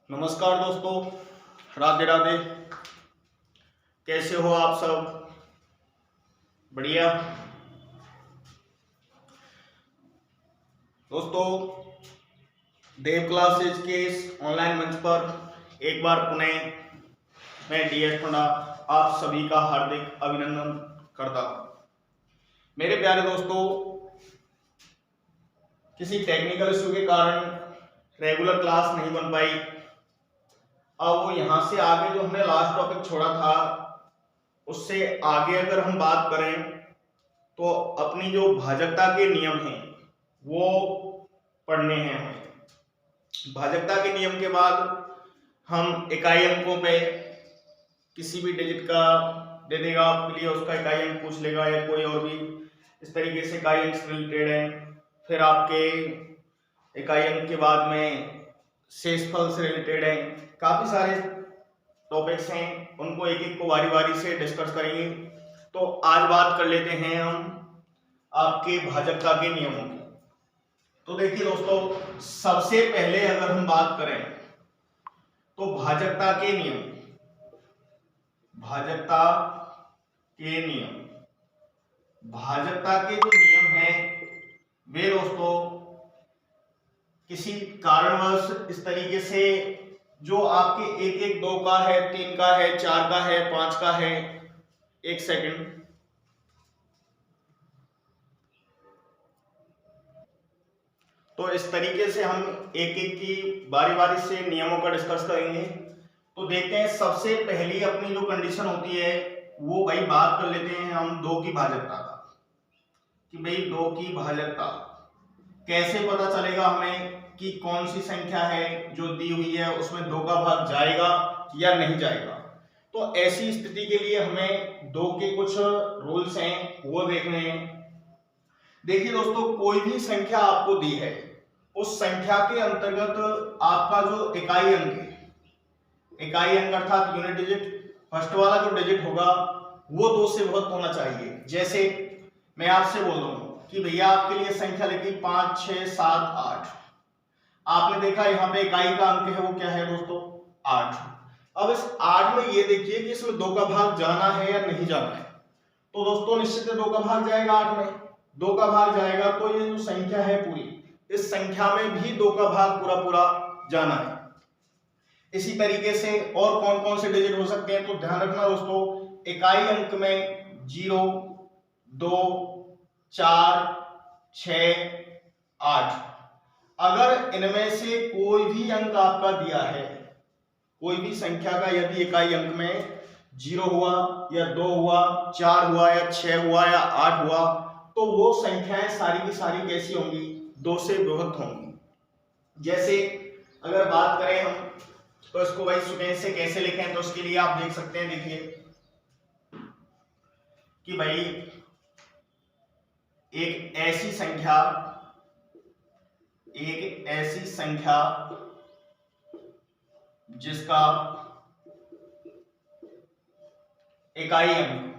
नमस्कार दोस्तों, राधे राधे। कैसे हो आप सब? बढ़िया दोस्तों, देव क्लासेज के इस ऑनलाइन मंच पर एक बार पुनः मैं DS पंडा आप सभी का हार्दिक अभिनंदन करता हूं। मेरे प्यारे दोस्तों, किसी टेक्निकल इशू के कारण रेगुलर क्लास नहीं बन पाई। अब वो यहां से आगे जो हमने लास्ट टॉपिक छोड़ा था उससे आगे अगर हम बात करें तो अपनी जो भाजकता के नियम हैं वो पढ़ने हैं हमें। भाजकता के नियम के बाद हम इकाई अंकों पे किसी भी डिजिट का दे देगा आपके लिए, उसका इकाई अंक पूछ लेगा या कोई और भी इस तरीके से इकाई अंक से रिलेटेड है। फिर आपके इकाई अंक के बाद में शेषफल से रिलेटेड है। काफी सारे टॉपिक्स हैं, उनको एक एक को बारी बारी से डिस्कस करेंगे। तो आज बात कर लेते हैं हम आपके भाजकता के नियमों की। तो देखिए दोस्तों, सबसे पहले अगर हम बात करें तो भाजकता के नियम, भाजकता के नियम, भाजकता के जो नियम हैं वे दोस्तों किसी कारणवश इस तरीके से जो आपके एक एक 2 का है, 3 का है, 4 का है, 5 का है, एक सेकंड, तो इस तरीके से हम एक एक की बारी बारी से नियमों का डिस्कस करेंगे। तो देखते हैं, सबसे पहली अपनी जो कंडीशन होती है वो भाई बात कर लेते हैं हम 2 की भाजकता का, कि भाई 2 की भाजकता कैसे पता चलेगा हमें कि कौन सी संख्या है जो दी हुई है उसमें 2 का भाग जाएगा या नहीं जाएगा। तो ऐसी स्थिति के लिए हमें 2 के कुछ रूल्स हैं वो देखने हैं। देखिए दोस्तों, कोई भी संख्या आपको दी है, उस संख्या के अंतर्गत आपका जो इकाई अंक है, इकाई अंक अर्थात यूनिट डिजिट, फर्स्ट वाला जो डिजिट होगा वो 2 से बहुत होना चाहिए। जैसे मैं आपसे बोल रहा हूं कि भैया आपके लिए संख्या लिखी 5, 6, 7, 8। आपने देखा यहाँ पे इकाई का अंक है वो क्या है दोस्तों? 8। अब इस 8 में ये देखिए कि इसमें 2 का भाग जाना है या नहीं जाना है। तो दोस्तों निश्चित है 2 का भाग जाएगा, 8 में 2 का भाग जाएगा, तो ये जो संख्या है पूरी, इस संख्या में भी 2 का भाग पूरा पूरा जाना है। इसी तरीके से और कौन कौन से डिजिट हो सकते हैं, तो ध्यान रखना दोस्तों, इकाई अंक में 0, 2, 4, 6, 8, अगर इनमें से कोई भी अंक आपका दिया है, कोई भी संख्या का यदि इकाई अंक में 0 हुआ या 2 हुआ, 4 हुआ या 6 हुआ या 8 हुआ, तो वो संख्याएं सारी की सारी कैसी होंगी? 2 से विभक्त होंगी। जैसे अगर बात करें हम तो इसको भाई सुकेश से कैसे लिखें, तो उसके लिए आप देख सकते हैं, देखिए कि भाई एक ऐसी संख्या जिसका इकाई अंक,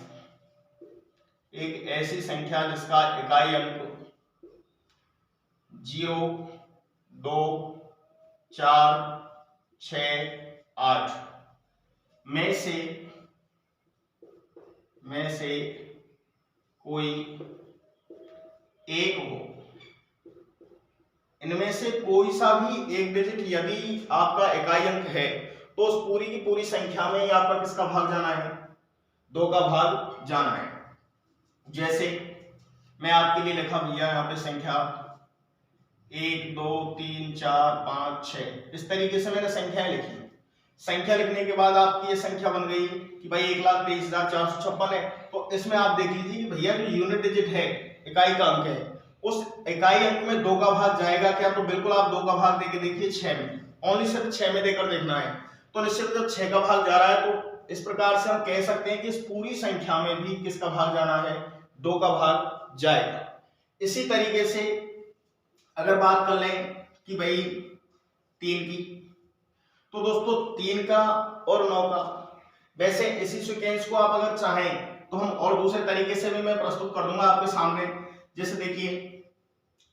एक ऐसी संख्या जिसका इकाई अंक 0, 2, 4, 6, 8 में से कोई एक हो। इनमें से कोई सा भी एक डिजिट यदि आपका इकाई अंक है तो उस पूरी की पूरी संख्या में ही आपका किसका भाग जाना है? 2 का भाग जाना है। जैसे मैं आपके लिए लिखा भैया यहाँ पे संख्या 1, 2, 3, 4, 5, 6, इस तरीके से मैंने संख्याएं लिखी। संख्या लिखने के बाद आपकी ये संख्या बन गई कि भाई 1,23,456 है। तो इसमें आप देख लीजिए कि भैया जो यूनिट डिजिट है, इकाई का अंक है, उस इकाई अंक में 2 का भाग जाएगा क्या? तो बिल्कुल आप 2 का भाग देके देखिए 6 में, ओनली सिर्फ 6 में देकर देखना है। तो निश्चित जब 6 का भाग जा रहा है तो इस प्रकार से हम कह सकते हैं कि इस पूरी संख्या में भी किसका भाग जाना है? 2 का भाग जाएगा। इसी तरीके से अगर बात कर लें कि भाई 3 की, तो दोस्तों 3 का और 9 का, वैसे इसी सीक्वेंस को आप अगर चाहें तो हम और दूसरे तरीके से भी मैं प्रस्तुत कर दूंगा आपके सामने। जैसे देखिए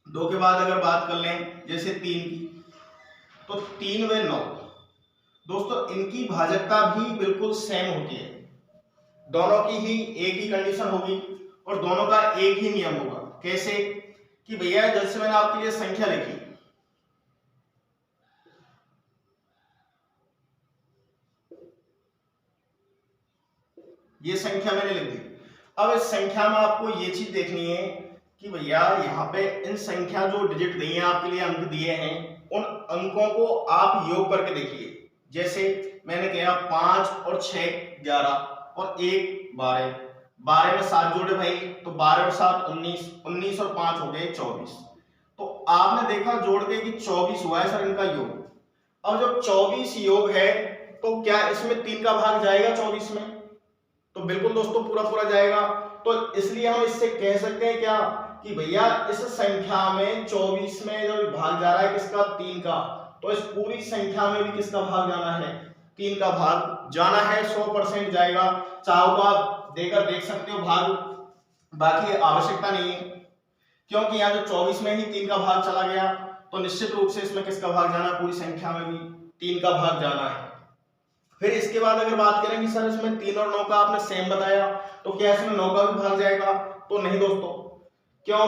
2 के बाद अगर बात कर लें जैसे 3 की, तो 3 व 9, दोस्तों इनकी भाजकता भी बिल्कुल सेम होती है, दोनों की ही एक ही कंडीशन होगी और दोनों का एक ही नियम होगा। कैसे कि भैया जैसे मैंने आपके लिए संख्या लिखी, ये संख्या मैंने लिख दी। अब इस संख्या में आपको ये चीज देखनी है कि भैया यहाँ पे इन संख्या जो डिजिट दी है आपके लिए, अंक दिए हैं, उन अंकों को आप योग करके देखिए। जैसे मैंने कहा 5 और 6 11 और 1 12, 12 में 7 जोड़े भाई तो 12 और 7 19, 19 और 5 हो गए 24। तो आपने देखा जोड़ के कि 24 हुआ है सर इनका योग। अब जब 24 योग है तो क्या इसमें 3 का भाग जाएगा 24 में? तो बिल्कुल दोस्तों पूरा पूरा जाएगा। तो इसलिए हम इससे कह सकते हैं क्या कि भैया इस संख्या में 24 में जो भाग जा रहा है किसका? 3 का, तो इस पूरी संख्या में भी किसका भाग जाना है? 3 का भाग जाना है, 100% जाएगा। चाहो तो आप देकर देख सकते हो भाग, बाकी आवश्यकता नहीं है, क्योंकि यहाँ जो 24 में ही 3 का भाग चला गया तो निश्चित रूप से इसमें किसका भाग जाना है? पूरी संख्या में भी 3 का भाग जाना है। फिर इसके बाद अगर बात करें कि सर इसमें 3 और 9 का आपने सेम बताया, तो क्या इसमें 9 का भी भाग जाएगा? तो नहीं दोस्तों, क्यों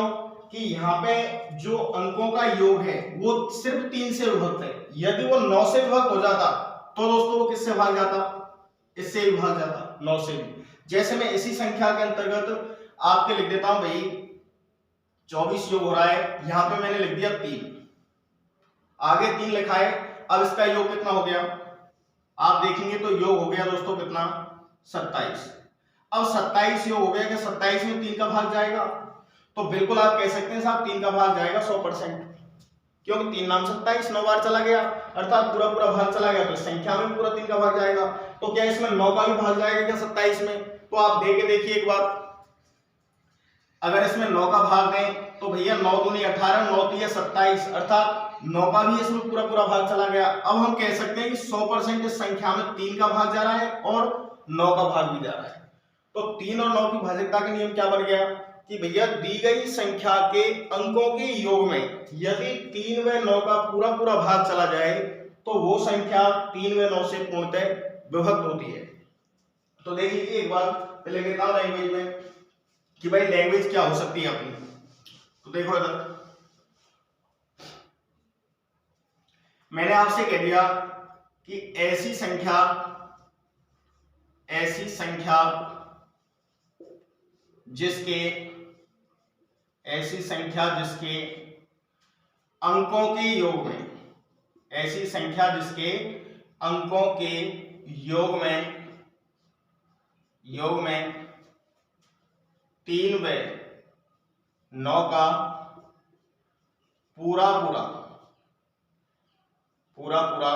कि यहाँ पे जो अंकों का योग है वो सिर्फ 3 से विभक्त है। यदि वो 9 से विभक्त हो जाता तो दोस्तों वो किससे भाग जाता? इससे भी भाग जाता, 9 से भी। जैसे मैं इसी संख्या के अंतर्गत आपके लिख देता हूं भाई 24 योग हो रहा है, यहां पे मैंने लिख दिया 3, आगे 3 लिखा है। अब इसका योग कितना हो गया? आप देखेंगे तो योग हो गया दोस्तों कितना? 27। अब 27 योग हो गया कि 27 में 3 का भाग जाएगा? तो बिल्कुल आप कह सकते हैं साहब 3 का भाग जाएगा 100%, क्योंकि 3 नाम 27 9 बार चला गया, अर्थात पूरा पूरा भाग चला गया, तो संख्या में पूरा 3 का भाग जाएगा। तो क्या इसमें 9 का भी भाग जाएगा क्या 27 में? तो आप दे के देखिए एक बार, अगर इसमें 9 का भाग दें तो भैया 9 दूनी 18, 9 तीय 27, अर्थात 9 का भी इसमें पूरा पूरा भाग चला गया। अब हम कह सकते हैं कि 100% इस संख्या में 3 का भाग जा रहा है और 9 का भाग भी जा रहा है। तो 3 और 9 की भाजकता का नियम क्या बन गया कि भैया दी गई संख्या के अंकों के योग में यदि 3 व 9 का पूरा पूरा भाग चला जाए तो वो संख्या 3 व 9 से पूर्णतः विभक्त होती है। तो देख लीजिए एक बार पहले कहता हूं लैंग्वेज में कि भाई लैंग्वेज क्या हो सकती है अपनी। तो देखो इधर मैंने आपसे कह दिया कि ऐसी संख्या जिसके अंकों के योग में, ऐसी संख्या जिसके अंकों के योग में 3 व 9 का पूरा भाग चला जाए, तो वह संख्या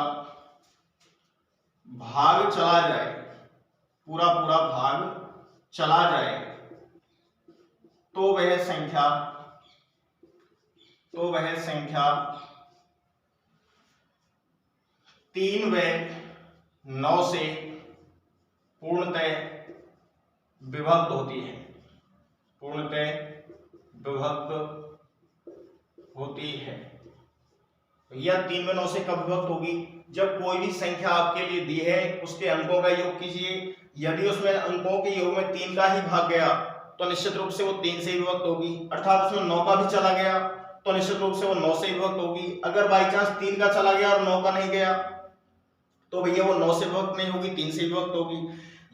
3 व 9 से पूर्णतः विभक्त होती है, यह 3 व 9 से कब विभक्त होगी? जब कोई भी संख्या आपके लिए दी है उसके अंकों का योग कीजिए, यदि उसमें अंकों के योग में 3 का ही भाग गया तो निश्चित रूप से वो 3 से विभक्त होगी, अर्थात उसमें 9 का भी चला गया तो निश्चित रूप से वो 9 से विभक्त होगी। अगर बाई चांस 3 का चला गया और 9 का नहीं गया तो भैया वो 9 से विभक्त नहीं होगी, 3 से विभक्त होगी।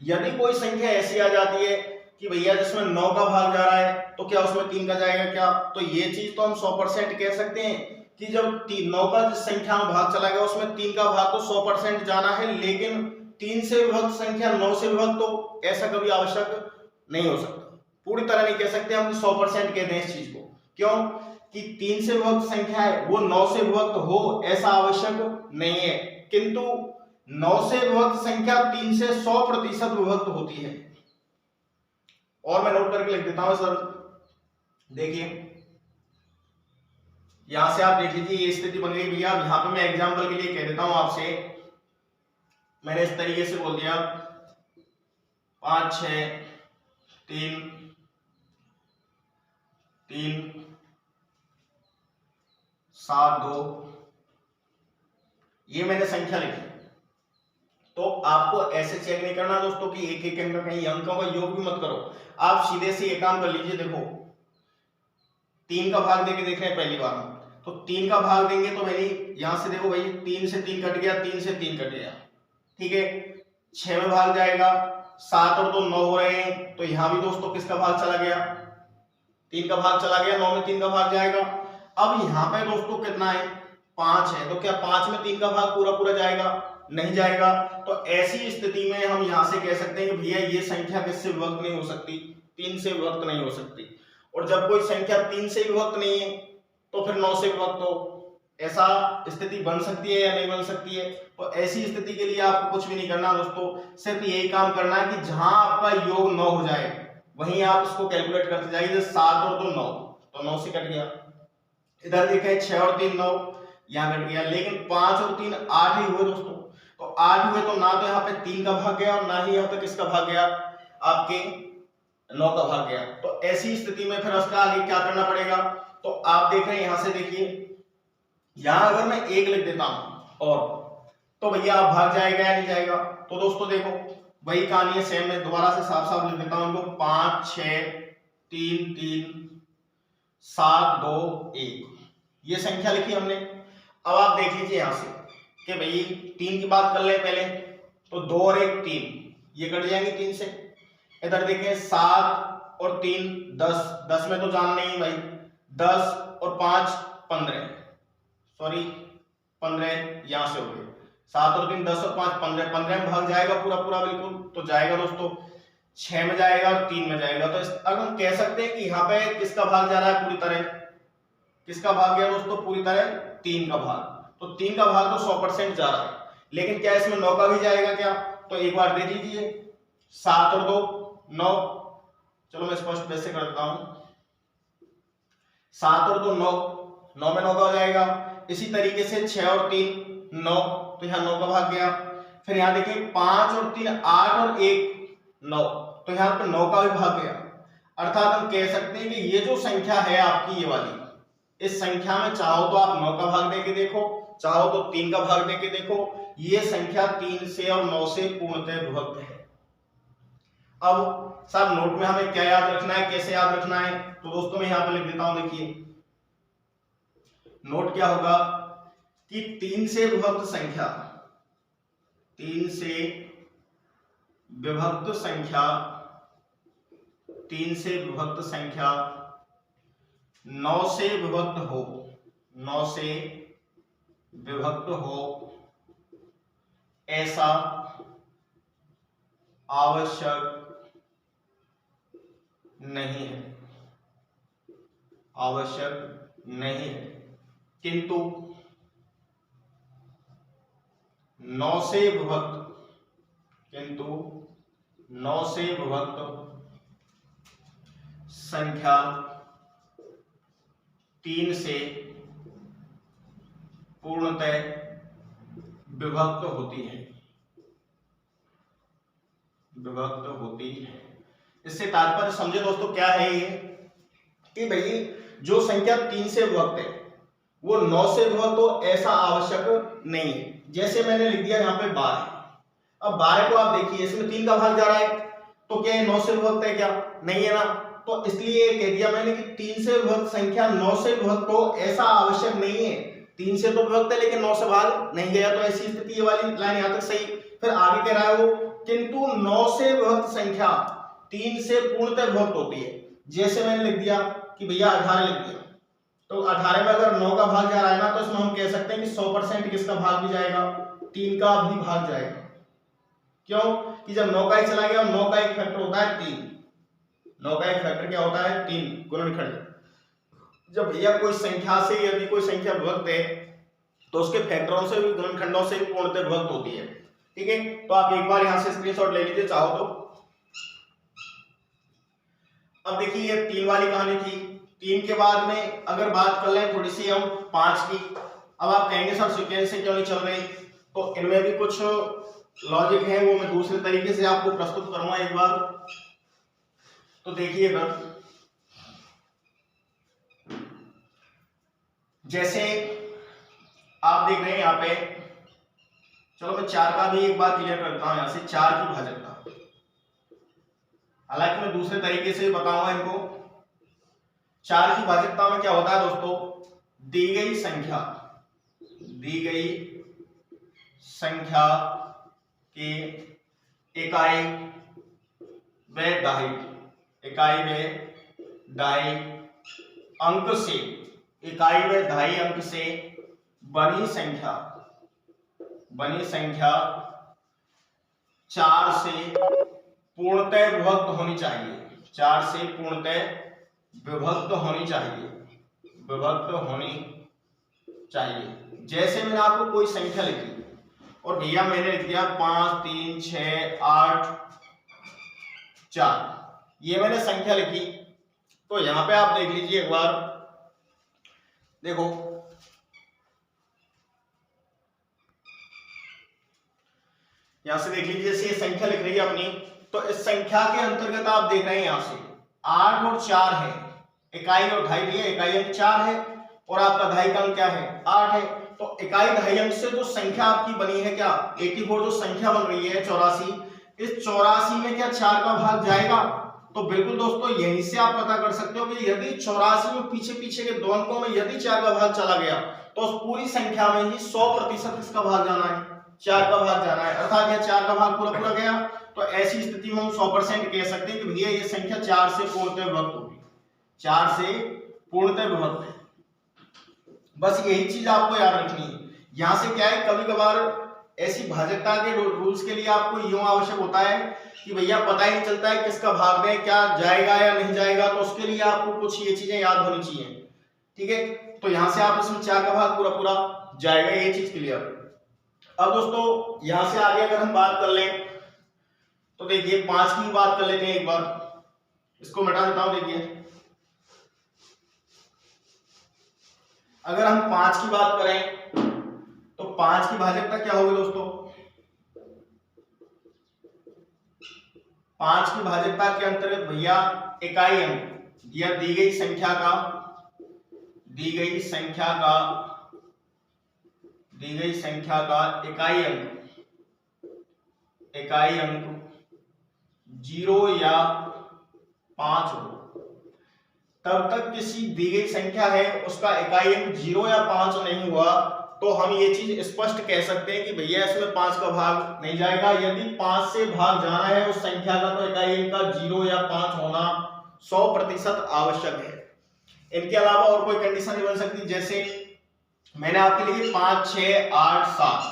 यदि कोई संख्या ऐसी आ जाती है कि भैया जिसमें 9 का भाग जा रहा है तो क्या उसमें 3 का जाएगा क्या? तो ये चीज तो हम 100% कह सकते हैं कि जब 9 का जिस संख्या में भाग चला गया उसमें 3 का भाग तो 100% जाना है, लेकिन 3 से विभक्त संख्या 9 से विभक्त तो ऐसा कभी आवश्यक नहीं हो सकता। पूरी तरह नहीं कह सकते हम 100% कहते हैं इस चीज को, क्यों कि 3 से विभक्त संख्या है वो 9 से विभक्त हो ऐसा आवश्यक नहीं है, किंतु 9 से विभक्त संख्या 3 से 100% विभक्त होती है। और मैं नोट करके लिख देता हूं सर, देखिए यहां से आप देख लीजिए ये स्थिति बन गई भैया। यहां पे मैं एग्जांपल के लिए कह देता हूं आपसे, मैंने इस तरीके से बोल दिया 5 6 3 3 7 2, ये मैंने संख्या लिखी। तो आपको ऐसे चेक नहीं करना दोस्तों कि एक एक अंक कहीं अंकों का योग भी मत करो, आप सीधे से ये काम कर लीजिए। देखो 3 का भाग देके देख रहे हैं पहली बार में, तो 3 का भाग देंगे तो भाई यहां से देखो भाई 3 से 3 कट गया, 3 से 3 कट गया, ठीक है। 6 में भाग जाएगा, 7 और 2 9 हो रहे हैं, तो यहां भी दोस्तों किसका भाग चला गया, 3 का भाग चला गया, 9 में 3 का भाग जाएगा। अब यहाँ पे दोस्तों कितना है, 5 है, तो क्या 5 में 3 का भाग पूरा पूरा जाएगा, नहीं जाएगा। तो ऐसी स्थिति में हम यहां से कह सकते हैं कि भैया ये संख्या किससे विभक्त नहीं हो सकती, 3 से विभक्त नहीं हो सकती। और जब कोई संख्या 3 से विभक्त नहीं है तो फिर 9 से विभक्त हो, ऐसा स्थिति बन सकती है या नहीं बन सकती है। तो ऐसी स्थिति के लिए आपको कुछ भी नहीं करना दोस्तों, सिर्फ यही काम करना है कि जहां आपका योग 9 हो जाए वहीं आप इसको कैलकुलेट करते जाइए। जैसे 7 और 2 9, तो 9 से कट गया। इधर देखें 6 और 3 9, यहां कट गया। लेकिन 5 और 3 8 ही हुए दोस्तों, तो 8 हुए तो ना तो यहाँ पे 3 का भाग गया और ना ही यहाँ पे किसका भाग गया, आपके 9 का भाग गया। तो ऐसी स्थिति में फिर उसका आगे क्या करना पड़ेगा, तो आप देख रहे हैं यहां से देखिए, यहां अगर मैं 1 लिख देता हूं और, तो भैया आप भाग जाएगा या नहीं जाएगा। तो दोस्तों देखो वही कहानी है सेम, मैं दोबारा से साफ साफ लिख देता हूं इनको, 5 6 3 3 7 2 1, ये संख्या लिखी हमने। अब आप देख लीजिए यहां से कि भाई 3 की बात कर ले पहले, तो 2 और 1 3, ये कट जाएंगे 3 से। इधर देखें 7 और 3 10, 10 में तो जान नहीं भाई, 10 और 5 15, सॉरी 15 यहां से हो गए, 7 और 3 10 और 5 15, 15 में भाग जाएगा पूरा पूरा बिल्कुल, तो जाएगा दोस्तों 6 में जाएगा और 3 में जाएगा। तो अब हम कह सकते हैं कि यहाँ पे किसका भाग जा रहा है पूरी तरह, किसका भाग गया दोस्तों पूरी तरह, 3 का भाग। तो 3 का भाग तो 100% जा रहा है, लेकिन क्या इसमें 9 का भी जाएगा क्या, तो एक बार देख लीजिए, 7 और 2 9, चलो मैं स्पष्ट वैसे कर देता हूं, 7 और 2 9, 9 में 9 का हो जाएगा। इसी तरीके से 6 और 3 9, तो यहाँ 9 का भाग गया। फिर यहाँ देखिए 5 और 3 8 और 1 9, तो यहाँ पे 9 का भी भाग गया। अर्थात हम कह सकते हैं कि ये जो संख्या है आपकी ये वाली, इस संख्या में चाहो तो आप 9 का भाग देके देखो, चाहो तो 3 का भाग देके देखो, ये संख्या 3 से और 9 से पूर्णतः विभक्त है। अब सर नोट में हमें क्या याद रखना है, कैसे याद रखना है, तो दोस्तों मैं यहां पर लिख देता हूं, देखिए नोट क्या होगा कि 3 से विभक्त संख्या, 3 से विभक्त संख्या, 3 से विभक्त संख्या 9 से विभक्त हो, 9 से विभक्त हो ऐसा आवश्यक नहीं है, आवश्यक नहीं है, किंतु 9 से विभक्त, किंतु 9 से विभक्त संख्या 3 से पूर्णतः विभक्त होती है, विभक्त होती है। इससे तात्पर्य समझे दोस्तों क्या है ये, कि भाई जो संख्या 3 से विभक्त है वो 9 से विभक्त हो ऐसा आवश्यक नहीं है। जैसे मैंने लिख दिया यहाँ पे 12, अब 12 को आप देखिए इसमें 3 का भाग जा रहा है, तो क्या ये 9 से विभक्त है क्या, नहीं है ना। तो इसलिए कह दिया मैंने कि 3 से विभक्त संख्या 9 से विभक्त हो ऐसा आवश्यक नहीं है। 3 से तो विभक्त है लेकिन 9 से भाग नहीं गया, तो ऐसी स्थिति ये वाली लाइन यहां तक सही। फिर आगे कह रहा है वो, किंतु 9 से विभक्त संख्या 3 से पूर्णतः विभक्त होती है। जैसे मैंने लिख दिया कि भैया 18 लिख दिया, तो 18 में अगर 9 का भाग जा रहा है ना, तो इसमें हम कह सकते हैं कि 100% किसका भाग भी जाएगा, 3 का भी भाग जाएगा। क्यों कि जब 9 का ही चला गया, 9 का एक फैक्टर होता है 3, 9 का एक फैक्टर क्या होता है 3, गुणनखंड। जब भैया कोई संख्या से यदि कोई संख्या विभक्त है तो उसके फैक्टरों से भी, गुणनखंडों से भी पूर्णतः विभक्त होती है, ठीक है। तो आप एक बार यहां से स्क्रीनशॉट ले लीजिए चाहो तो। अब देखिए ये 3 वाली कहानी थी। 3 के बाद में अगर बात कर लें थोड़ी सी हम 5 की, अब आप कहेंगे सर सीक्वेंस से क्यों नहीं चल रही, तो इनमें भी कुछ लॉजिक है, वो मैं दूसरे तरीके से आपको प्रस्तुत करूंगा एक बार। तो देखिएगा, जैसे आप देख रहे हैं यहाँ पे चलो मैं 4 का भी एक बार क्लियर करता हूं, यहां से 4 की भाजकता, हालांकि मैं दूसरे तरीके से बताऊंगा इनको। 4 की भाजकता में क्या होता है दोस्तों, दी गई संख्या के इकाई व दहाई अंक से, इकाई व दहाई अंक से बनी संख्या 4 से पूर्णतः विभक्त होनी चाहिए, 4 से पूर्णतः विभक्त होनी चाहिए। जैसे मैंने आपको कोई संख्या लिखी और भैया मैंने लिख दिया 5 3 6 8 4, ये मैंने संख्या लिखी, तो यहां पे आप देख लीजिए एक बार, देखो यहां से देख लीजिए, जैसे ये संख्या लिख रही है अपनी, तो इस संख्या के अंतर्गत आप देख रहे हैं यहां से 8 और 4 है, इकाई और दहाई दिए, इकाई अंक 4 है और आपका दहाई का अंक क्या है 8 है। तो इकाई दहाई अंक से जो संख्या आपकी बनी है क्या 84, जो संख्या बन रही है 84, इस 84 में क्या 4 का भाग जाएगा? तो बिल्कुल दोस्तों यहीं से आप पता कर सकते हो कि यदि 84 में पीछे के दो अंकों में यदि 4 का भाग चला गया तो उस पूरी संख्या में ही 100% इसका भाग जाना है, 4 का भाग जाना है, अर्थात यह 4 का भाग पूरा गया। तो ऐसी स्थिति में हम 100% कह सकते हैं कि भैया ये संख्या 4 से पूर्णतः विभक्त होगी, 4 से पूर्णतः विभक्त है। बस यही चीज आपको याद रखनी है। यहां से क्या है, कभी कभार ऐसी भाजकता के रूल्स के लिए आपको यूं आवश्यक होता है कि भैया पता ही नहीं चलता है किसका भाग दें, क्या जाएगा या नहीं जाएगा, तो उसके लिए आपको कुछ ये चीजें याद होनी चाहिए, ठीक है। तो यहां से आप इसमें 4 का भाग पूरा जाएगा, ये चीज क्लियर। अब दोस्तों यहां से आगे अगर हम बात कर लें तो देखिए 5 की बात कर लेते हैं एक बार, इसको मिटा देता हूं। देखिए अगर हम 5 की बात करें तो 5 की भाजकता क्या होगी दोस्तों, 5 की भाजकता के अंतर्गत भैया इकाई अंक या दी गई संख्या का इकाई अंक 0 या 5 हो, तब तक किसी दी गई संख्या है उसका इकाई अंक 0 या 5 नहीं हुआ तो हम ये चीज स्पष्ट कह सकते हैं कि भैया इसमें 5 का भाग नहीं जाएगा। यदि 5 से भाग जाना है उस संख्या का तो इकाई अंक का 0 या 5 होना 100% आवश्यक है। इनके अलावा और कोई कंडीशन नहीं बन सकती, जैसे मैंने आपके लिए 5 6 8 7,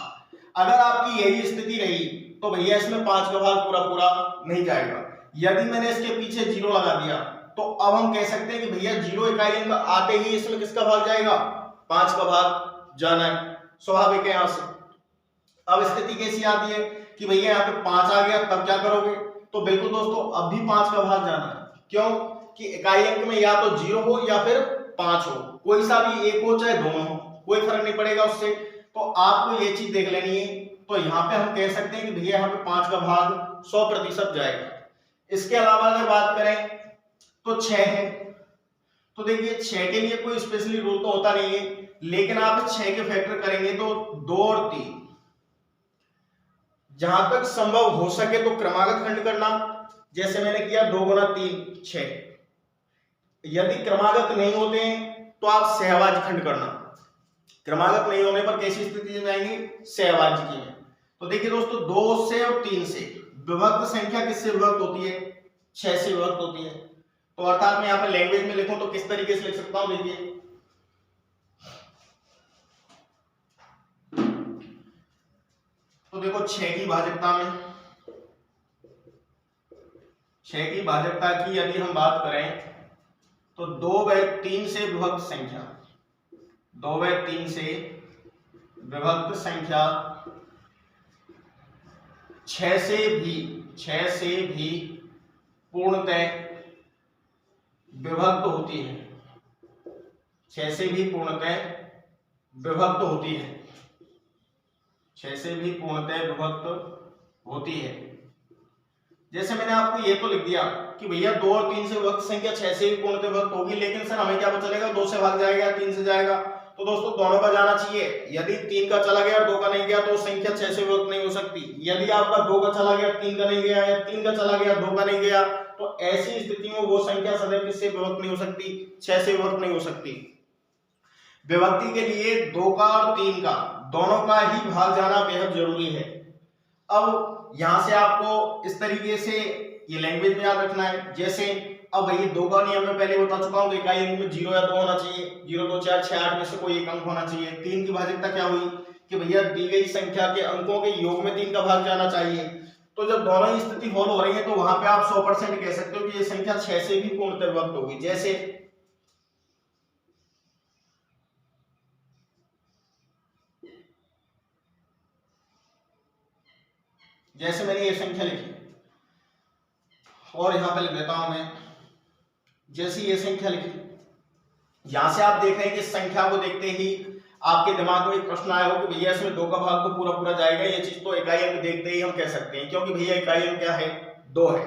अगर आपकी यही स्थिति रही तो भैया इसमें 5 का भाग पूरा नहीं जाएगा। यदि मैंने इसके पीछे 0 लगा दिया तो अब हम कह सकते हैं कि भैया 0 इकाई अंक आते ही इसमें किसका भाग जाएगा, 5 का भाग जाना है, स्वाभाविक है। यहां से अब स्थिति कैसी आती है कि भैया यहाँ पे 5 आ गया, तब क्या करोगे, तो बिल्कुल दोस्तों अब भी 5 का भाग जाना है। क्यों कि इकाई अंक में या तो 0 हो या फिर 5 हो, कोई सा भी एक हो चाहे दोनों हो, कोई फर्क नहीं पड़ेगा उससे। तो आपको ये चीज देख लेनी है। तो यहाँ पे हम कह सकते हैं कि भैया यहाँ पे 5 का भाग 100% जाएगा। इसके अलावा अगर बात करें तो 6 है, तो देखिए 6 के लिए कोई स्पेशली रूल तो होता नहीं है, लेकिन आप 6 के फैक्टर करेंगे तो 2 और 3, जहां तक संभव हो सके तो क्रमागत खंड करना, जैसे मैंने किया 2 गुना 3 6। यदि क्रमागत नहीं होते हैं तो आप सहभाज्य खंड करना, क्रमागत नहीं होने पर कैसी स्थिति में जाएंगे, सहभाज्य की में। तो देखिए दोस्तों 2 से और 3 से विभक्त संख्या किससे विभक्त होती है, 6 से विभक्त होती है। तो अर्थात मैं यहाँ पे लैंग्वेज में लिखूं तो किस तरीके से लिख सकता हूं, देखिए तो देखो 6 की भाजकता की यदि हम बात करें तो 2/3 से विभक्त संख्या, 2/3 से विभक्त संख्या 6 से भी पूर्णतः विभक्त होती है, 6 से भी पूर्णतः विभक्त होती है, 6 से भी पूर्णतः विभक्त होती है। जैसे मैंने आपको ये तो लिख दिया कि भैया 2 और 3 से विभक्त संख्या 6 से भी पूर्णतः विभक्त होगी, लेकिन सर हमें क्या पता चलेगा 2 से भाग जाएगा या 3 से जाएगा, तो दोस्तों दोनों का जाना चाहिए। यदि 3 का चला गया और 2 का नहीं गया तो संख्या 6 से विभक्त नहीं हो सकती। यदि आपका 2 का चला गया 3 का नहीं गया, या 3 का चला गया 2 का नहीं गया, तो ऐसी स्थिति में वो संख्या सदैव किससे विभक्त नहीं हो सकती, 6 से विभक्त नहीं हो सकती। विभक्ति के लिए 2 का और 3 का दोनों का ही भाग जाना बेहद जरूरी है। अब यहां से आपको इस तरीके से ये लैंग्वेज में याद रखना है। जैसे अब भाई 2 का नियम में पहले बता चुका हूं कि इकाई अंक में 0 या 2 होना चाहिए, 0 2 4 6 8 में से कोई एक अंक होना चाहिए। 3 की भाजकता क्या हुई कि भैया दी गई संख्या के अंकों के योग में 3 का भाग जाना चाहिए। तो जब दोनों ही स्थिति फॉलो हो रही है तो वहां पे आप 100% कह सकते हो कि ये संख्या 6 से भी पूर्णतः विभक्त होगी। जैसे मैंने ये संख्या लिखी और यहां पे लिख देता हूं मैं, जैसे ये संख्या लिखी, यहां से आप देख रहे हैं कि संख्या को देखते ही आपके दिमाग में एक प्रश्न आया हो कि भैया इसमें 2 का भाग तो पूरा पूरा जाएगा। ये चीज तो इकाई अंक देखते ही हम कह सकते हैं, क्योंकि भैया इकाई अंक क्या है, 2 है।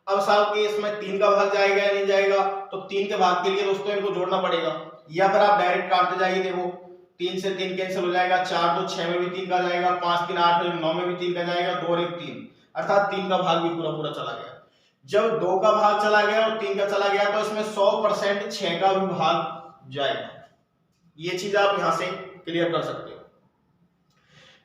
अब साहब कि इसमें 3 का भाग जाएगा या नहीं जाएगा, तो 3 के भाग के लिए दोस्तों इनको जोड़ना पड़ेगा, या फिर आप डायरेक्ट काटते जाइए। देखो 3 से 3 कैंसिल हो जाएगा, 4 2 6 में भी 3 का जाएगा, 5 3 8 9 में भी 3 का जाएगा, 2 और 1 3, अर्थात 3 का भाग भी पूरा पूरा चला गया। जब 2 का भाग चला गया और 3 का चला गया तो इसमें 100% 6 का भी भाग जाएगा। ये चीज आप यहां से क्लियर कर सकते हो।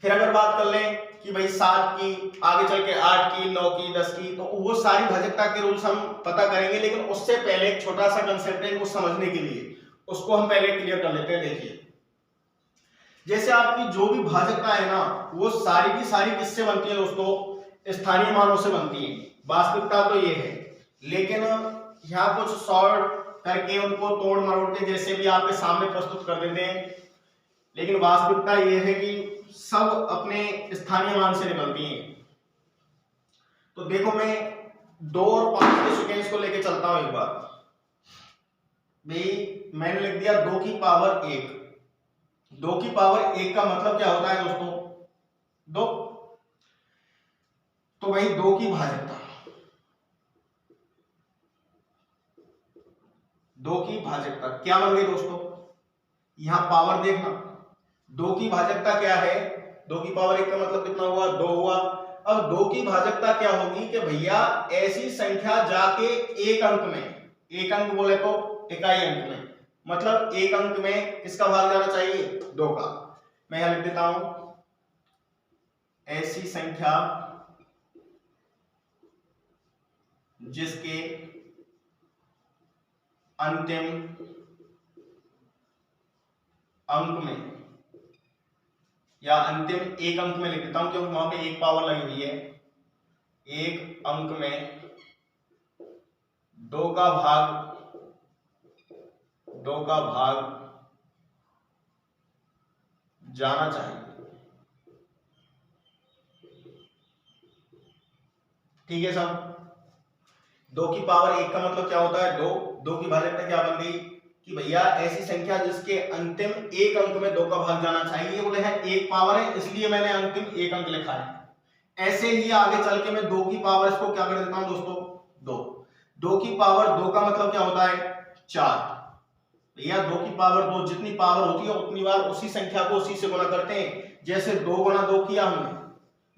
फिर अगर बात कर लें कि भाई 7 की, आगे चल के 8 की, 9 की, 10 की, तो वो सारी भाजकता के रूल्स हम पता करेंगे, लेकिन उससे पहले एक छोटा सा कंसेप्ट है, वो समझने के लिए उसको हम पहले क्लियर कर लेते हैं। देखिए जैसे आपकी जो भी भाजकता है ना, वो सारी की सारी किससे बनती है दोस्तों, स्थानीय मानों से बनती है। वास्तविकता तो ये है, लेकिन यहाँ कुछ सॉर्ट करके उनको तोड़ मरोड़ के जैसे भी आपके सामने प्रस्तुत कर देते हैं, लेकिन वास्तविकता ये है कि सब अपने स्थानीय मान से निकलती हैं। तो देखो मैं 2 और 5 के सीक्वेंस को लेके चलता हूं एक बार। भाई मैंने लिख दिया 2 की पावर 1। 2 की पावर 1 का मतलब क्या होता है दोस्तों, 2। तो भाई 2 की भाजकता, 2 की भाजकता क्या बन गई दोस्तों, यहां पावर देखना, 2 की भाजकता क्या है, 2 की पावर 1 का मतलब कितना हुआ, 2 हुआ। अब 2 की भाजकता क्या होगी कि भैया ऐसी संख्या जाके एक अंक में, एक अंक बोले तो इकाई अंक में, मतलब एक अंक में किसका भाग जाना चाहिए, 2 का। मैं यहां लिख देता हूं, ऐसी संख्या जिसके अंतिम अंक में, या अंतिम एक अंक में लिख देता हूं क्योंकि वहां पे एक पावर लगी हुई है, एक अंक में 2 का भाग जाना चाहिए। ठीक है साहब, 2 की पावर 1 का मतलब क्या होता है, 2। 2 की भाजकता क्या बन गई कि भैया ऐसी संख्या जिसके अंतिम एक अंक में 2 का भाग जाना चाहिए, बोले है एक पावर है, इसलिए मैंने अंतिम एक अंक लिखा है। ऐसे ही आगे चल के मैं 2 की पावर इसको क्या कर देता हूं दोस्तों, 2। 2 की पावर 2 का मतलब क्या होता है, 4। भैया 2 की पावर 2, जितनी पावर होती है उतनी बार उसी संख्या को उसी से गुणा करते हैं। जैसे 2 गुणा 2 किया हमने,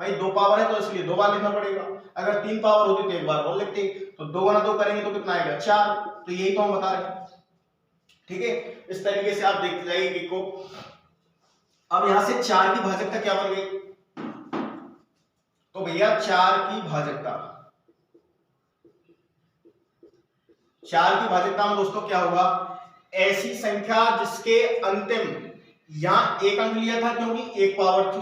भाई 2 पावर है तो इसलिए 2 बार लिखना पड़ेगा। अगर 3 पावर होती तो एक बार और लिखते, तो 2 गुणा 2 करेंगे तो कितना आएगा, 4। तो यही तो हम बता रहे हैं। ठीक है, इस तरीके से आप देखते जाइए को। अब यहां से 4 की भाजकता क्या बन गई, तो भैया 4 की भाजकता, 4 की भाजकता में दोस्तों क्या होगा, ऐसी संख्या जिसके अंतिम, यहां एक अंक लिया था क्योंकि एक पावर थी,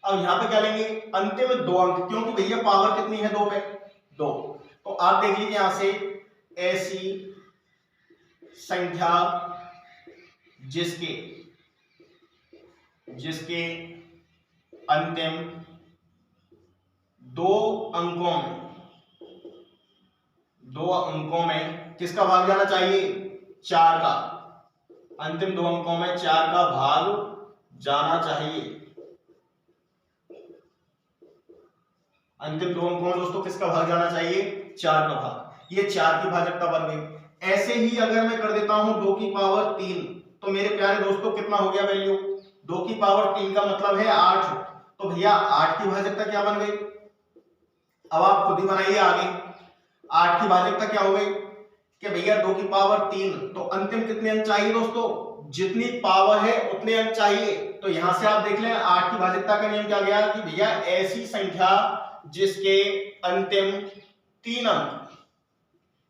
अब यहां पे क्या लेंगे, अंतिम 2 अंक, क्योंकि भैया पावर कितनी है, 2 पे 2। तो आप देख लीजिए यहां से, ऐसी संख्या जिसके अंतिम 2 अंकों में किसका भाग जाना चाहिए, 4 का। अंतिम 2 अंकों में 4 का भाग जाना चाहिए। अंतिम 2 अंकों में दोस्तों किसका भाग जाना चाहिए, 4 का भाग। ये 4 की भाजकता बन गई। ऐसे ही अगर मैं कर देता हूं 2 की पावर 3, तो मेरे प्यारे दोस्तों कितना हो गया वैल्यू, 2 की पावर 3 का मतलब है 8। तो भैया 8 की भाजकता क्या बन गई, अब आप खुद ही बनाइए आगे। 8 की भाजकता क्या हो गई कि भैया 2 की पावर 3, तो अंतिम कितने अंक चाहिए दोस्तों, जितनी पावर है उतने अंक चाहिए। तो यहां से आप देख लें 8 की भाजकता का नियम क्या गया कि भैया ऐसी संख्या जिसके अंतिम 3 अंक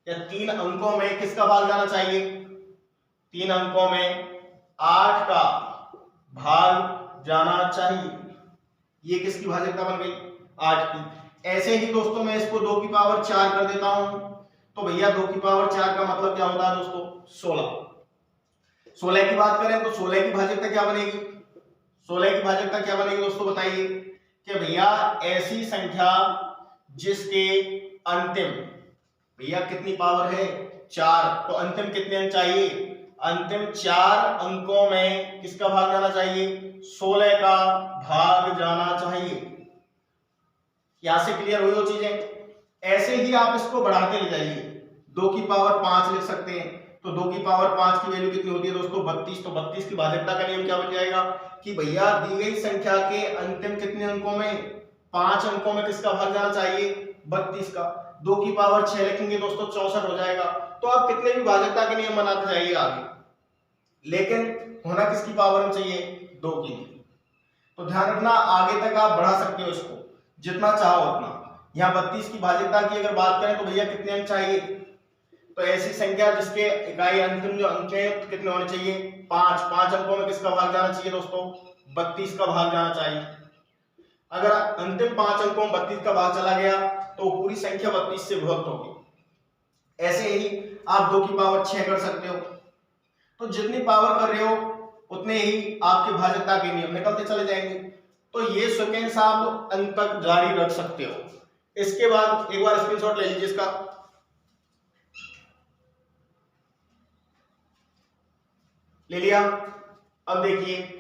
या 3 अंकों में किसका भाग जाना चाहिए, 3 अंकों में 8 का भाग जाना चाहिए। ये किसकी भाजकता बन गई, 8 की। ऐसे ही दोस्तों मैं इसको 2 की पावर 4 कर देता हूं, तो भैया 2 की पावर 4 का मतलब क्या होता है दोस्तों, 16। 16 की बात करें तो 16 की भाजकता क्या बनेगी, 16 की भाजकता क्या बनेगी दोस्तों बताइए कि भैया ऐसी संख्या जिसके अंतिम, भैया कितनी पावर है 4, तो अंतिम कितने अंक चाहिए, अंतिम 4 अंकों में किसका भाग जाना चाहिए, 16 का भाग जाना चाहिए। यहां से क्लियर हुई वो चीजें। ऐसे ही आप इसको बढ़ाते ले जाइए, 2 की पावर 5 लिख सकते हैं, तो 2 की पावर 5 की वैल्यू कितनी होती है दोस्तों, 32। तो 32 की भाजकता का नियम क्या बन जाएगा कि भैया दी गई संख्या के अंतिम कितने अंकों में, 5 अंकों में किसका भाग जाना चाहिए, 32 का। 2 की पावर 6 लिखेंगे दोस्तों 64 हो जाएगा। तो आप कितने भी भाजकता के नियम बनाते जाइए आगे, लेकिन होना किसकी पावर में चाहिए, 2 की। तो ध्यान रखना आगे तक आप बढ़ा सकते हो इसको जितना चाहो उतना। यहाँ 32 की भाजकता की अगर बात करें तो भैया कितने अंक चाहिए, तो ऐसी संख्या जिसके इकाई अंतिम जो अंक है कितने होने चाहिए, 5। 5 अंकों में किसका भाग जाना चाहिए दोस्तों, 32 का भाग जाना चाहिए। अगर अंतिम 5 अंकों में 32 का भाग चला गया तो पूरी संख्या 32 से विभक्त होगी। ऐसे ही आप 2 की पावर 6 कर सकते हो। तो जितनी पावर कर रहे हो उतने ही आपके भाजकता के नियम निकलते चले जाएंगे। तो ये सेकेंड्स आप अंत तक जारी रख सकते हो। इसके बाद एक बार स्क्रीनशॉट ले लीजिए इसका, ले लिया। अब देखिए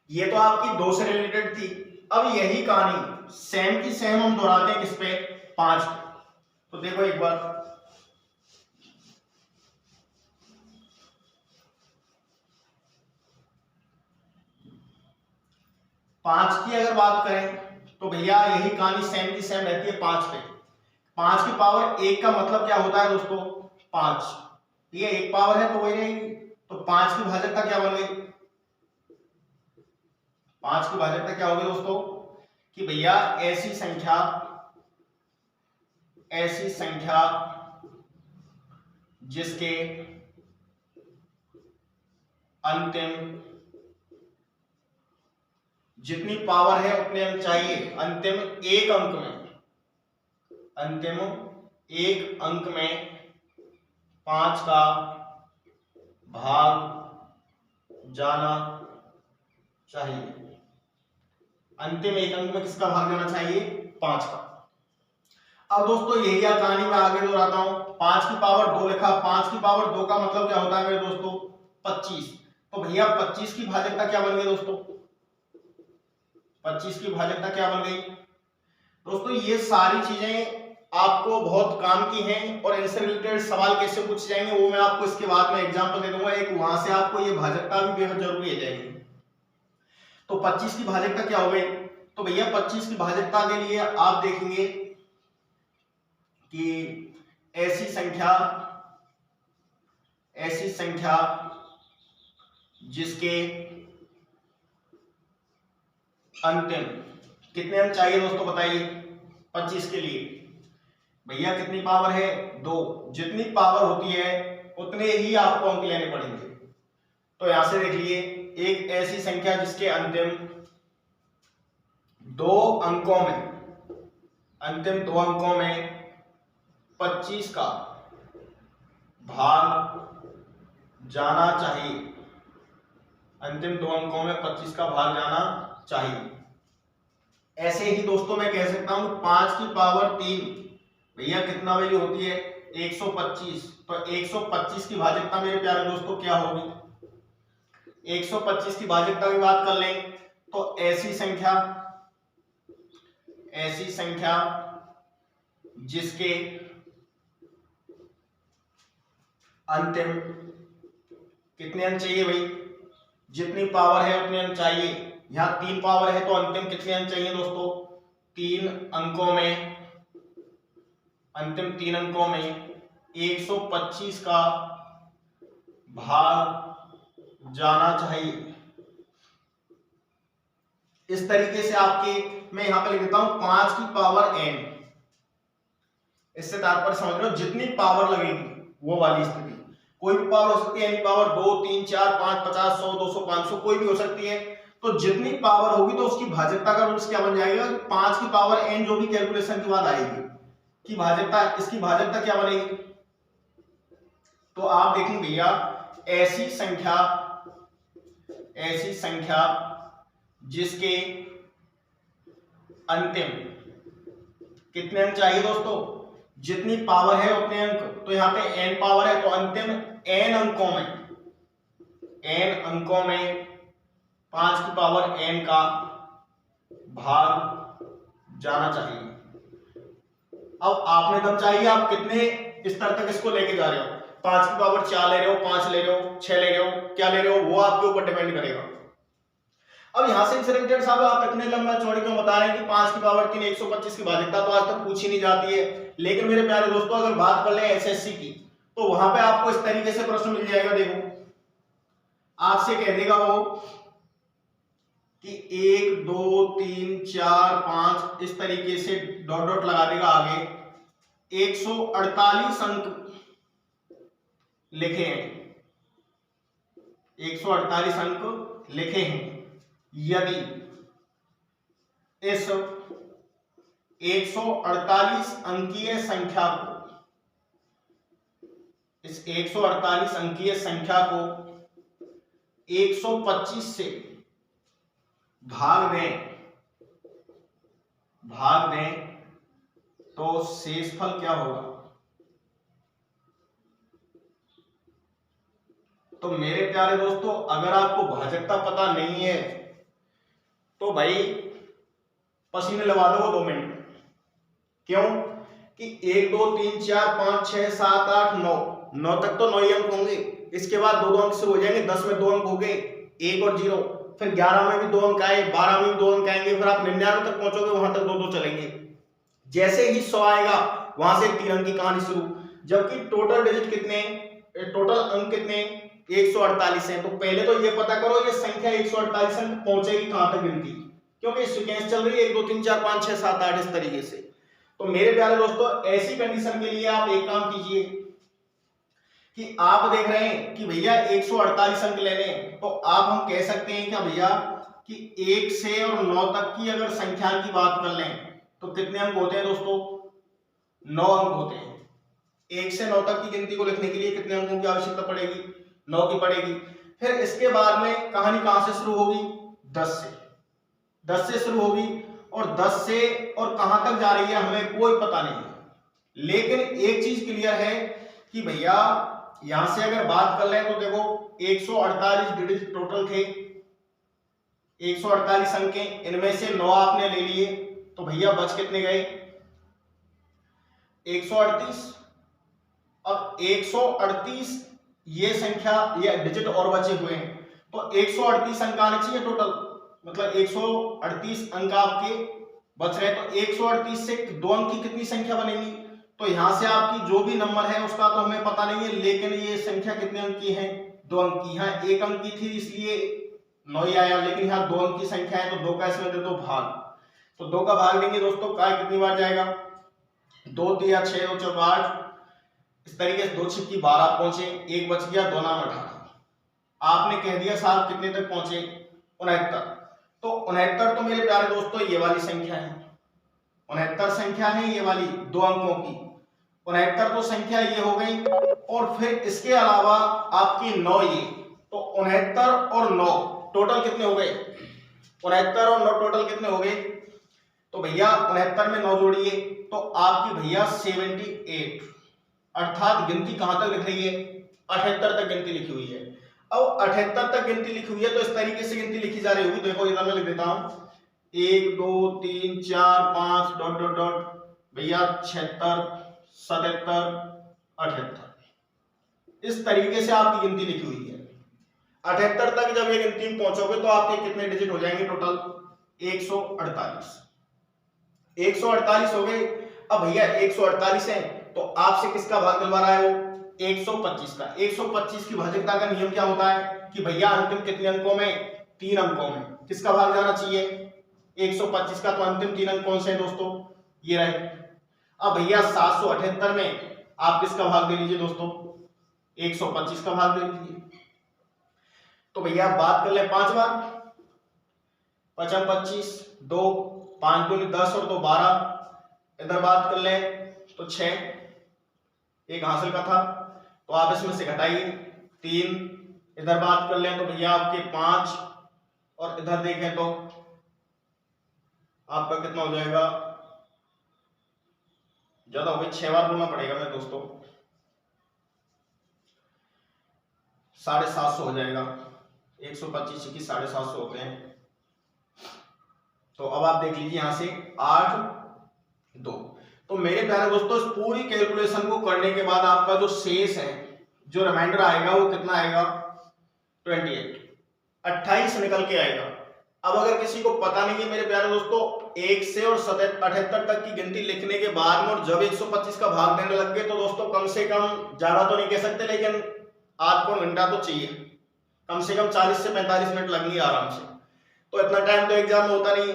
ये तो आपकी 2 से रिलेटेड थी। अब यही कहानी सेम की सेम हम दोहराते हैं किस पे, 5 पे। तो देखो एक बार, पांच की अगर बात करें तो भैया यही कहानी सेम की सेम रहती है 5 पे। 5 की पावर 1 का मतलब क्या होता है दोस्तों, 5। ये 1 पावर है तो वही रहेगी। तो 5 की भाजकता क्या बन गई, 5 की भाजकता क्या होगी दोस्तों कि भैया ऐसी संख्या जिसके अंतिम जितनी पावर है उतने अंक चाहिए, अंतिम 1 अंक में 5 का भाग जाना चाहिए। अंतिम 1 अंक में किसका भाग जाना चाहिए, 5 का। अब दोस्तों यही कहानी मैं आगे दोहराता हूं। 5 की पावर 2 लिखा, 5 की पावर 2 का मतलब क्या होता है मेरे दोस्तों, 25। तो भैया 25 की भाजकता क्या बन गई दोस्तों, 25 की भाजकता क्या बन गई दोस्तों। ये सारी चीजें आपको बहुत काम की हैं और इनसे रिलेटेड सवाल कैसे पूछे जाएंगे वो मैं आपको इसके बाद में एग्जांपल दे दूंगा। एक वहां से आपको ये भाजकता भी बेहद जरूरी है जाएगी। तो 25 की भाजकता क्या हो गई, तो भैया 25 की भाजकता के लिए आप देखेंगे कि ऐसी संख्या जिसके अंतिम कितने अंक चाहिए दोस्तों बताइए, 25 के लिए भैया कितनी पावर है, 2। जितनी पावर होती है उतने ही आपको अंक लेने पड़ेंगे। तो यहां से देख लीजिए, एक ऐसी संख्या जिसके अंतिम 2 अंकों में 25 का भाग जाना चाहिए, अंतिम 2 अंकों में 25 का भाग जाना चाहिए। ऐसे ही दोस्तों मैं कह सकता हूं 5 की पावर 3 भैया कितना वैल्यू होती है, 125। तो 125 की भाजकता मेरे प्यारे दोस्तों क्या होगी, 125 की भाजकता की बात कर लें तो ऐसी संख्या जिसके अंतिम कितने अंक चाहिए भाई, जितनी पावर है उतने अंक चाहिए। यहाँ 3 पावर है तो अंतिम कितने अंक चाहिए दोस्तों, 3 अंकों में, अंतिम 3 अंकों में 125 का भाग जाना चाहिए। इस तरीके से आपके, मैं यहां पे लिख देता हूं 5 की पावर n, इससे तात्पर्य समझ रहे हो, जितनी पावर लगेगी वो वाली स्थिति, कोई भी पावर हो सकती है, यानी पावर 2 3 4 5 50 100 200 500 कोई भी हो सकती है। तो जितनी पावर होगी तो उसकी भाजकता का रूल्स क्या बन जाएगा, 5 की पावर n जो भी कैलकुलेशन के बाद आएगी की भाजकता, इसकी भाजकता क्या बनेगी। तो आप देखेंगे भैया, ऐसी संख्या जिसके अंतिम कितने अंक चाहिए दोस्तों, जितनी पावर है उतने अंक, तो यहां पे n पावर है तो अंतिम n अंकों में 5 की पावर n का भाग जाना चाहिए। अब आपने दम चाहिए आप कितने स्तर तक इसको लेके जा रहे हो, 5 की पावर 4 ले रहे हो, 5 ले रहे हो, 6 ले रहे हो, क्या ले रहे हो, वो आपके ऊपर डिपेंड करेगा। अब यहां से सिलेक्टेड साहब आप इतने लंबा चौड़ी क्यों बता रहे हैं कि 5 की पावर 3 125 की भाजकता तो आज तक पूछी नहीं जाती है। लेकिन मेरे प्यारे दोस्तों, अगर बात कर ले एसएससी की, तो वहां पे आपको इस तरीके से प्रश्न मिल जाएगा। देखो, आपसे कह देगा वो कि 1 2 3 4 5 इस तरीके से डॉट डॉट लगा देगा आगे, 148 अंक लिखे हैं, 148 अंक लिखे हैं। यदि इस 148 अंकीय संख्या को, इस 148 अंकीय संख्या को 125 से भाग दें तो शेषफल क्या होगा। तो मेरे प्यारे दोस्तों, अगर आपको भाजकता पता नहीं है तो भाई पसीने लगा दो 2 मिनट। क्यों कि 1 2 3 4 5 6 7 8 9 तक तो 9 ही अंक होंगे, इसके बाद 2 अंक शुरू हो जाएंगे, 10 में 2 अंक हो गए, 1 और 0, फिर 11 में भी 2 अंक आए, 12 में भी 2 अंक आएंगे, फिर आप 99 तक पहुंचोगे, वहां तक 2 चलेंगे। जैसे ही 100 आएगा वहां से 3 अंक की कहानी शुरू। जबकि टोटल डिजिट कितने, टोटल अंक कितने 148 है। तो पहले तो ये पता करो ये संख्या 148 अंक पहुंचेगी कहां तक गिनती, क्योंकि सीक्वेंस चल रही है 1 2 3 4 5 6 7 8 इस तरीके से। तो मेरे प्यारे दोस्तों, ऐसी कंडीशन के लिए आप एक काम कीजिए कि आप देख रहे हैं कि भैया 148 अंक लेने, तो आप हम कह सकते हैं क्या भैया कि 1 से और 9 तक की अगर संख्या की बात कर लें तो कितने अंक होते हैं दोस्तों, 9 अंक होते हैं। 1 से 9 तक की गिनती को लिखने के लिए कितने अंकों की आवश्यकता पड़ेगी, 9 की पड़ेगी। फिर इसके बाद में कहानी कहां से शुरू होगी, 10 से शुरू होगी, और 10 से और कहां तक जा रही है हमें कोई पता नहीं है। लेकिन एक चीज क्लियर है कि भैया यहां से अगर बात कर लें तो देखो 148 डिजिट टोटल थे, 148 अंक, इनमें से 9 आपने ले लिए, तो भैया बच कितने गए, 138। अब 138 ये संख्या, ये डिजिट और बचे हुए हैं, तो 138 अंक आने चाहिए टोटल, मतलब 138 अंक आपके बच रहे। तो 138 से 2 अंक की कितनी संख्या बनेगी, तो यहां से आपकी जो भी नंबर है उसका तो हमें पता नहीं है, लेकिन ये संख्या कितने अंक की है, 2 अंक की। यहाँ 1 अंक की थी इसलिए 9 ही आया, लेकिन यहाँ 2 अंक की संख्या है तो 2 का इसमें दे दो भाग, तो 2 का भाग देंगे दोस्तों, काय कितनी बार जाएगा, 2 3 6 2 4 8, इस तरीके से 2 6 12 पहुंचे, 1 बच गया, 2 9 18। आपने कह दिया साहब कितने तक पहुंचे, 69। तो 69 तो मेरे प्यारे दोस्तों ये वाली संख्या है, 69 संख्या है ये वाली 2 अंकों की, 69 तो संख्या ये हो गई। और फिर इसके अलावा आपकी 9 ये, तो 69 और 9 टोटल कितने हो गए, 69 और 9 टोटल कितने हो गए, तो भैया 69 में 9 जोड़िए तो आपकी भैया 78, अर्थात गिनती कहां तक लिख रही है, 78 तक गिनती लिखी हुई है। अब 78 तक गिनती लिखी हुई है तो इस तरीके से गिनती लिखी जा रही होगी, देखो इधर मैं लिख देता हूं 1 2 3 4 5 डॉट डॉट डॉट, भैया 76 77 78, इस तरीके से आपकी गिनती लिखी हुई है। 78 तक जब ये गिनती में पहुंचोगे तो आपके कितने डिजिट हो जाएंगे टोटल? 148। 148 हो गए। अब भैया 148 है तो आपसे किसका भाग दिलवा रहा है वो? 125 का। 125 की भाजकता का नियम क्या होता है कि भैया अंतिम कितने अंकों में? 3 अंकों में किसका भाग जाना चाहिए? 125 का। तो अंतिम 3 अंक कौन से हैं दोस्तों? ये रहे। अब भैया 778 में आप किसका भाग दे लीजिए दोस्तों? 125 का भाग दे लीजिए। तो भैया बात कर ले 5 बार। 5 25, 2 5 दूनी 10 और 2 12। इधर बात कर ले तो 6, एक हासिल का था तो आप इसमें से घटाइए 3। इधर बात कर ले तो भैया आपके 5 और इधर देखें तो आपका कितना हो जाएगा? ज्यादा हो गया, 6 बार बोलना पड़ेगा मैं दोस्तों, 750 हो जाएगा। 125 की 750 होते हैं। तो अब आप देख लीजिए यहां से 8 2। तो मेरे प्यारे दोस्तों इस पूरी कैलकुलेशन को करने के बाद आपका जो शेष है, जो रिमाइंडर आएगा वो कितना आएगा? 28 28 निकल के आएगा। अब अगर किसी को पता नहीं है मेरे प्यारे दोस्तों 1 से और 78 तक की गिनती लिखने के बाद में और जब 125 का भाग देने लग गए तो दोस्तों कम से कम, ज्यादा तो नहीं कह सकते लेकिन आध पौन घंटा तो चाहिए, कम से कम 40 से 45 मिनट लगेंगे आराम से। तो इतना टाइम तो एग्जाम में होता नहीं,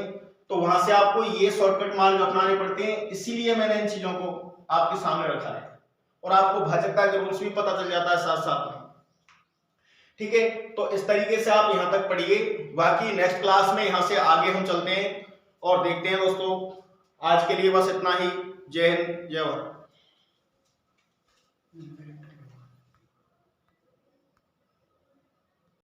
तो वहां से आपको ये शॉर्टकट मार्ग अपनाने पड़ते हैं। इसीलिए मैंने इन चीजों को आपके सामने रखा है और आपको भाजकता के रूल्स भी पता चल जाता है साथ साथ में। ठीक है, तो इस तरीके से आप यहां तक पढ़िए। बाकी नेक्स्ट क्लास में यहां से आगे हम चलते हैं और देखते हैं दोस्तों। आज के लिए बस इतना ही। जय हिंद, जय भारत।